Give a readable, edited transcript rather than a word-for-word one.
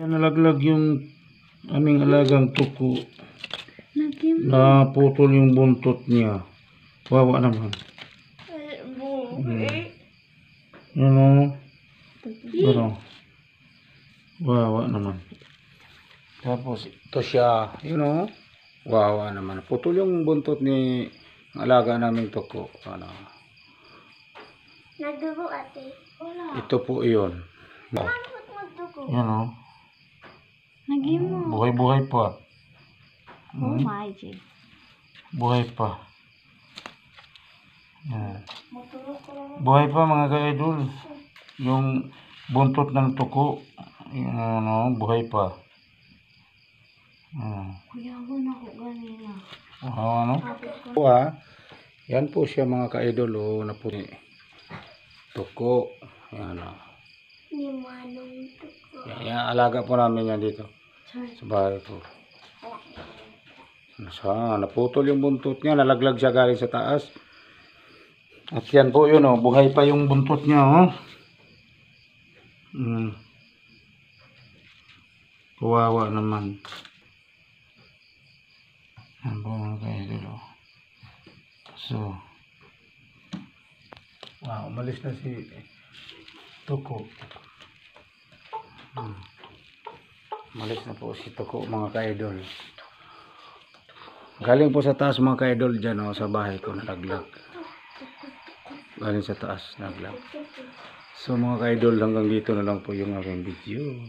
Nalaglag yung aming alagang tuko. Naputol yung buntot niya. Wawa naman. Ano? Ano? Wawa naman. Tapos ito siya, wawa naman. Putol yung buntot ni alaga naming tuko. Ano? Nagdugo ate. Wala. Ito po iyon. Yan o. Buhay-buhay pa. Oh my God. Buhay pa. Yan. Buhay pa mga ka-idol. Yung buntot ng tuko. Yan, buhay pa. Kuya ko na ko ganina. Yan po siya mga ka-idol. Na po ni tuko. Yan o. Ni manong tuko. Yan, alaga po namin yan dito. Sa bahay po. Naputol yung buntot niya. Nalaglag siya galing sa taas. At yan po yun buhay pa yung buntot niya Kawawa naman. Yan po mga ka-idol So, umalis na si Tuko. Umalis na po si Tuko mga ka-idol. Galing po sa taas mga ka-idol dyan sa bahay ko nalaglag. Galing sa taas nalaglag. So mga ka-idol hanggang dito na lang po yung aking video.